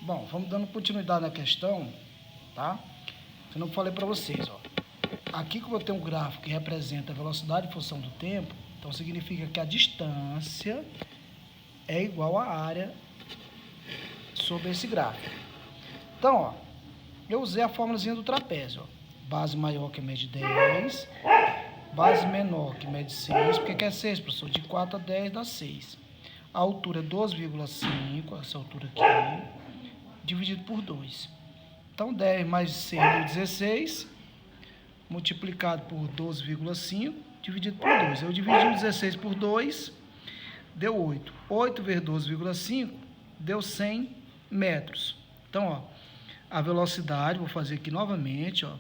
Bom, vamos dando continuidade na questão, tá? Eu não falei para vocês, ó. Aqui como eu tenho um gráfico que representa a velocidade em função do tempo, então significa que a distância é igual à área sobre esse gráfico. Então, ó, eu usei a fórmulazinha do trapézio, ó. Base maior que mede 10, base menor que mede 6, porque que é 6, professor? De 4 a 10 dá 6. A altura é 12,5, essa altura aqui, dividido por 2. Então, 10 mais 6 deu 16, multiplicado por 12,5, dividido por 2. Eu dividi 16 por 2, deu 8. 8 vezes 12,5 deu 100 metros. Então, ó, a velocidade, vou fazer aqui novamente, ó,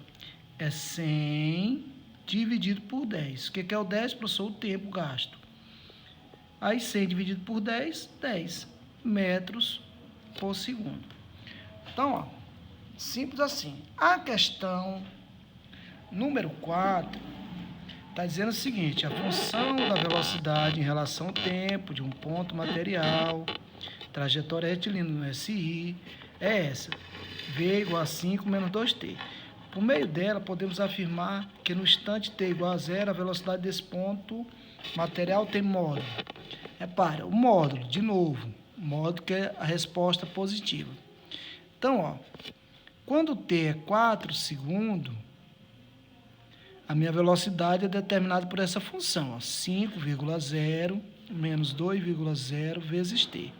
é 100 dividido por 10. O que é o 10, professor? O tempo gasto. Aí 100 dividido por 10, 10 metros por segundo. Então, ó, simples assim. A questão número 4 está dizendo o seguinte: a função da velocidade em relação ao tempo de um ponto material, trajetória retilínea no SI, é essa. V igual a 5 menos 2t. Por meio dela, podemos afirmar que no instante t igual a 0, a velocidade desse ponto material tem módulo. Repara, o módulo, de novo, o módulo que é a resposta positiva. Então, ó, quando t é 4 segundos, a minha velocidade é determinada por essa função, ó, 5,0 menos 2,0 vezes t.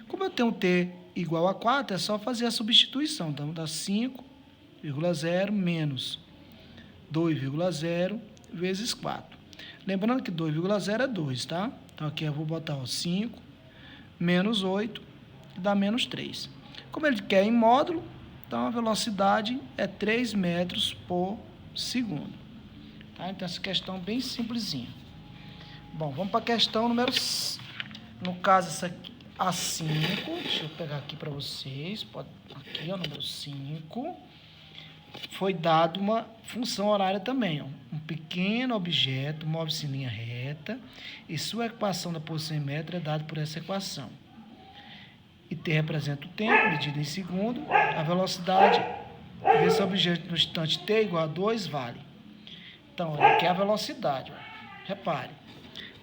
Como eu tenho t igual a 4, é só fazer a substituição. Então, dá 5,0 menos 2,0 vezes 4. Lembrando que 2,0 é 2, tá? Então, aqui eu vou botar, ó, 5 menos 8, dá menos 3. Como ele quer em módulo, então a velocidade é 3 metros por segundo. Tá? Então, essa questão é bem simplesinha. Bom, vamos para a questão número... No caso, essa aqui, a 5. Deixa eu pegar aqui para vocês. Aqui, ó, número 5. Foi dado uma função horária também, ó. Um pequeno objeto move-se em linha reta e sua equação da posição em metro é dada por essa equação. E t representa o tempo, medido em segundo. A velocidade desse objeto no instante t igual a 2 vale. Então, aqui é a velocidade, ó. Repare.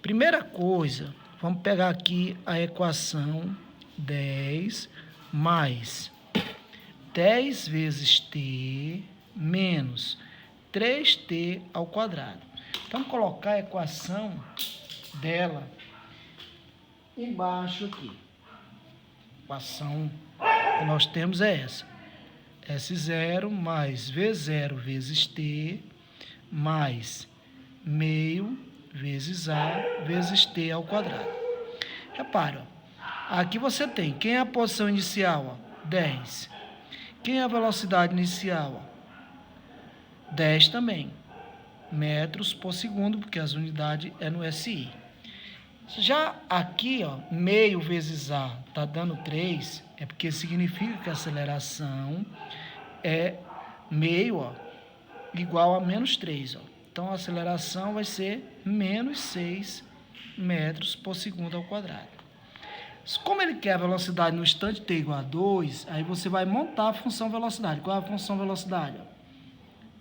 Primeira coisa, vamos pegar aqui a equação 10 mais 10 vezes t menos 3t ao quadrado. Vamos colocar a equação dela embaixo aqui. A equação que nós temos é essa. S0 mais V0 vezes t mais meio vezes a vezes t ao quadrado. Repara, ó, aqui você tem, quem é a posição inicial? Ó? 10. Quem é a velocidade inicial? Ó? 10 também. Metros por segundo, porque as unidades é no SI. Já aqui, ó, meio vezes a está dando 3, é porque significa que a aceleração é meio, ó, igual a menos 3. Ó. Então, a aceleração vai ser menos 6 metros por segundo ao quadrado. Como ele quer a velocidade no instante t igual a 2, aí você vai montar a função velocidade. Qual é a função velocidade?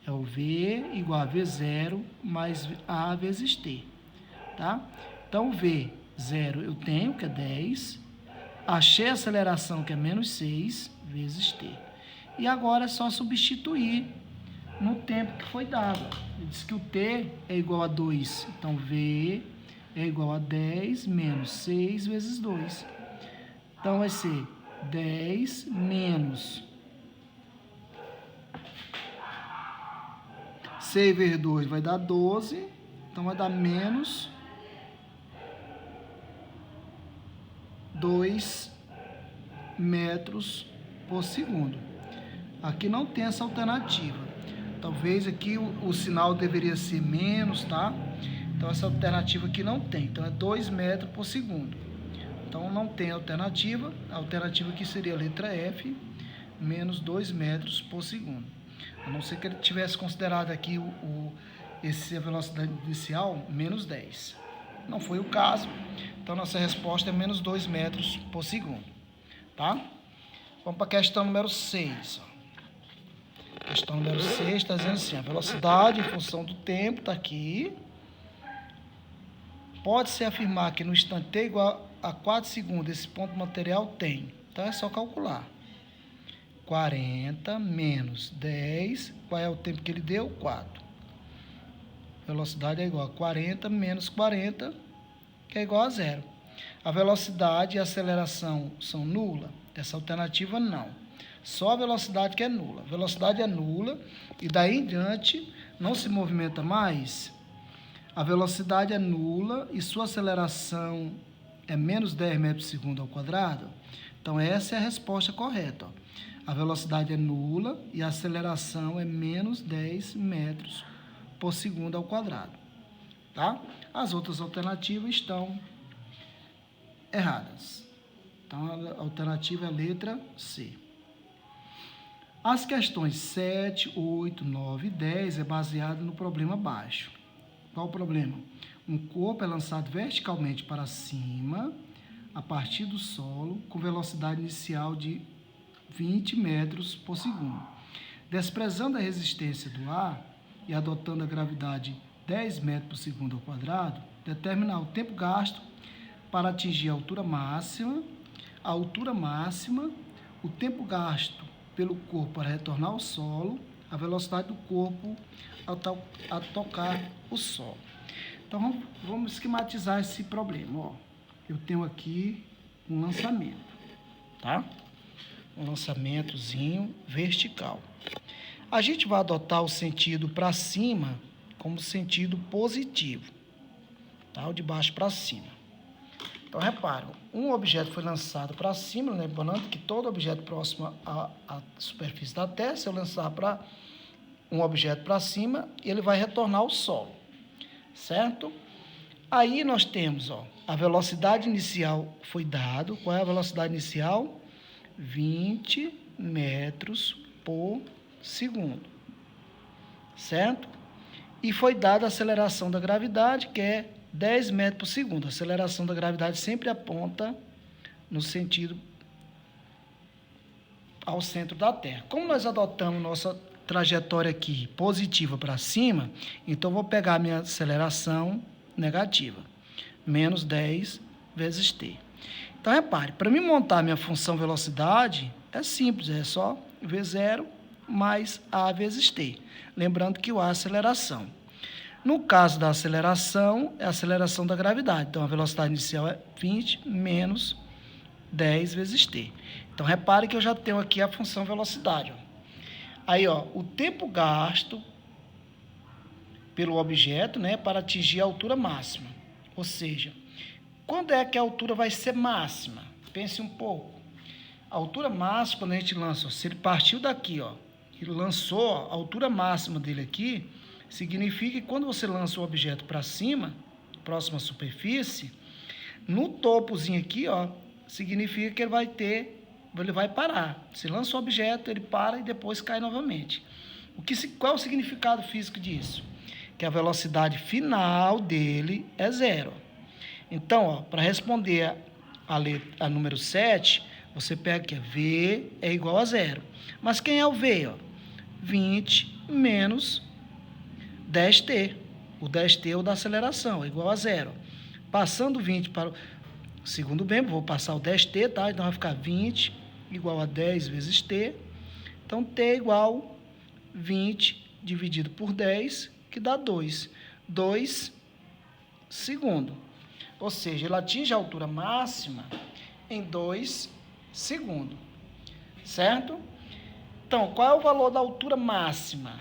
É o v igual a v0 mais a vezes t. Tá? Então, v0 eu tenho, que é 10. Achei a aceleração, que é menos 6 vezes t. E agora é só substituir no tempo que foi dado. Ele disse que o t é igual a 2. Então, v é igual a 10 menos 6 vezes 2. Então, vai ser 10 menos 6 vezes 2 vai dar 12. Então, vai dar menos 2 metros por segundo. Aqui não tem essa alternativa. Talvez aqui o sinal deveria ser menos, tá? Então, essa alternativa aqui não tem. Então, é 2 metros por segundo. Então, não tem alternativa. A alternativa aqui seria a letra F, menos 2 metros por segundo. A não ser que ele tivesse considerado aqui essa velocidade inicial, menos 10. Não foi o caso. Então, nossa resposta é menos 2 metros por segundo. Tá? Vamos para a questão número 6. Questão número 6 está dizendo assim, a velocidade em função do tempo está aqui. Pode-se afirmar que no instante t igual a 4 segundos, esse ponto material tem. Então, é só calcular. 40 menos 10, qual é o tempo que ele deu? 4. Velocidade é igual a 40 menos 40, que é igual a 0. A velocidade e a aceleração são nulas? Essa alternativa não. Só a velocidade que é nula. A velocidade é nula e daí em diante não se movimenta mais. A velocidade é nula e sua aceleração é menos 10 metros por segundo ao quadrado. Então, essa é a resposta correta. A velocidade é nula e a aceleração é menos 10 metros por segundo ao quadrado. Tá? As outras alternativas estão erradas. Então, a alternativa é a letra C. As questões 7, 8, 9 e 10 é baseado no problema abaixo. Qual o problema? Um corpo é lançado verticalmente para cima, a partir do solo, com velocidade inicial de 20 metros por segundo. Desprezando a resistência do ar e adotando a gravidade 10 metros por segundo ao quadrado, determinar o tempo gasto para atingir a altura máxima, o tempo gasto pelo corpo para retornar ao solo, a velocidade do corpo a tocar o solo. Então, vamos esquematizar esse problema. Ó, eu tenho aqui um lançamento, tá? Um lançamentozinho vertical. A gente vai adotar o sentido para cima como sentido positivo, tá? O de baixo para cima. Então, reparam, um objeto foi lançado para cima, lembrando que todo objeto próximo à superfície da Terra, se eu lançar para um objeto para cima, ele vai retornar ao solo, certo? Aí nós temos, ó, a velocidade inicial foi dado. Qual é a velocidade inicial? 20 metros por segundo, certo? E foi dada a aceleração da gravidade, que é 10 metros por segundo. A aceleração da gravidade sempre aponta no sentido ao centro da Terra. Como nós adotamos nossa trajetória aqui positiva para cima, então vou pegar a minha aceleração negativa, menos 10 vezes t. Então, repare, para mim montar a minha função velocidade, é simples, é só v0 mais a vezes t. Lembrando que o a é a aceleração. No caso da aceleração, é a aceleração da gravidade. Então, a velocidade inicial é 20 menos 10 vezes t. Então, repare que eu já tenho aqui a função velocidade. Ó. Aí, ó, o tempo gasto pelo objeto, né, para atingir a altura máxima. Ou seja, quando é que a altura vai ser máxima? Pense um pouco. A altura máxima, quando a gente lança, ó, se ele partiu daqui, ó, e lançou, ó, a altura máxima dele aqui, significa que quando você lança o objeto para cima, próximo à superfície, no topozinho aqui, ó, significa que ele vai parar. Você lança o objeto, ele para e depois cai novamente. Qual é o significado físico disso? Que a velocidade final dele é 0. Então, para responder a número 7, você pega que V é igual a 0. Mas quem é o V? Ó? 20 menos 10t. O 10t é o da aceleração, é igual a 0. Passando 20 para o segundo membro, vou passar o 10t, tá? Então vai ficar 20 igual a 10 vezes t. Então, t é igual a 20 dividido por 10, que dá 2. 2 segundos. Ou seja, ele atinge a altura máxima em 2 segundos. Certo? Então, qual é o valor da altura máxima?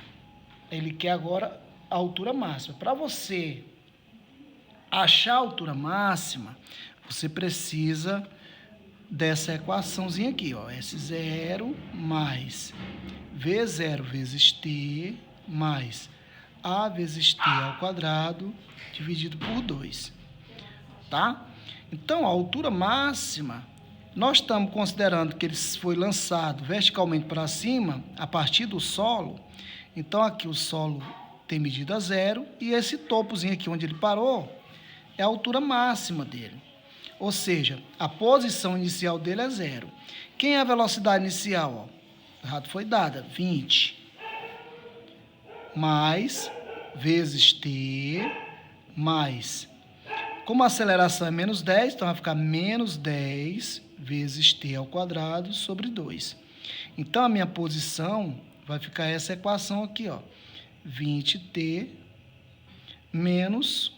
Ele quer agora a altura máxima. Para você achar a altura máxima, você precisa dessa equaçãozinha aqui, ó, S0 mais V0 vezes t mais A vezes t ao quadrado dividido por 2, tá? Então, a altura máxima, nós estamos considerando que ele foi lançado verticalmente para cima, a partir do solo. Então, aqui o solo tem medida 0 e esse topozinho aqui onde ele parou é a altura máxima dele. Ou seja, a posição inicial dele é 0. Quem é a velocidade inicial? Ó? Errado foi dada, 20. Mais, vezes t, mais. Como a aceleração é menos 10, então vai ficar menos 10 vezes t ao quadrado sobre 2. Então, a minha posição vai ficar essa equação aqui, ó. 20t menos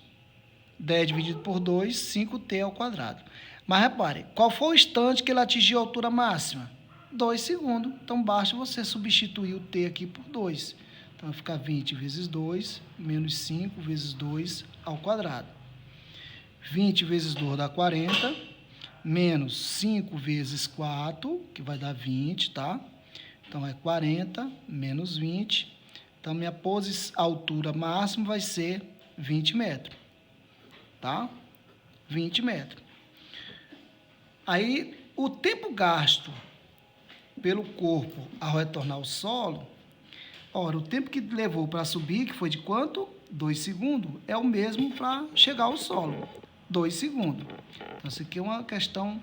10 dividido por 2, 5t ao quadrado. Mas repare, qual foi o instante que ele atingiu a altura máxima? 2 segundos. Então, basta você substituir o t aqui por 2. Então, vai ficar 20 vezes 2, menos 5 vezes 2 ao quadrado. 20 vezes 2 dá 40, menos 5 vezes 4, que vai dar 20, tá? Então, é 40 menos 20. Então, minha altura máxima vai ser 20 metros, tá? 20 metros. Aí, o tempo gasto pelo corpo ao retornar ao solo, ora, o tempo que levou para subir, que foi de quanto? 2 segundos, é o mesmo para chegar ao solo. 2 segundos. Então, isso aqui é uma questão,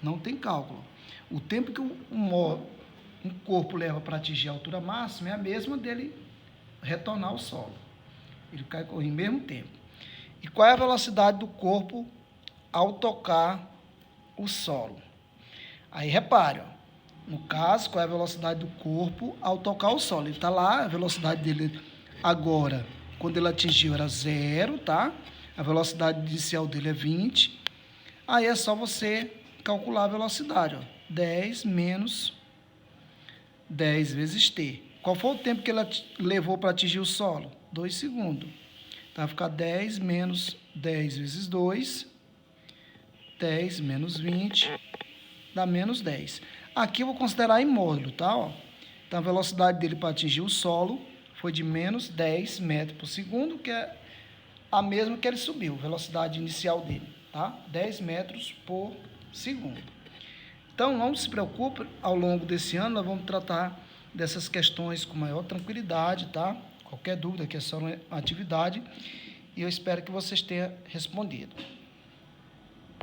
não tem cálculo. O tempo que um corpo leva para atingir a altura máxima é a mesma dele retornar ao solo. Ele vai correr em mesmo tempo. E qual é a velocidade do corpo ao tocar o solo? Aí, repare, ó. No caso, qual é a velocidade do corpo ao tocar o solo? Ele está lá, a velocidade dele agora, quando ele atingiu, era 0, tá? A velocidade inicial dele é 20. Aí é só você calcular a velocidade, ó. 10 menos 10 vezes t. Qual foi o tempo que ele levou para atingir o solo? 2 segundos. Então, vai ficar 10 menos 10 vezes 2. 10 menos 20 dá menos 10. Aqui eu vou considerar em módulo, tá? Ó. Então, a velocidade dele para atingir o solo foi de menos 10 metros por segundo, que é a mesma que ele subiu, velocidade inicial dele, tá? 10 metros por segundo. Então, não se preocupe, ao longo desse ano nós vamos tratar dessas questões com maior tranquilidade, tá? Qualquer dúvida que é só uma atividade, e eu espero que vocês tenham respondido.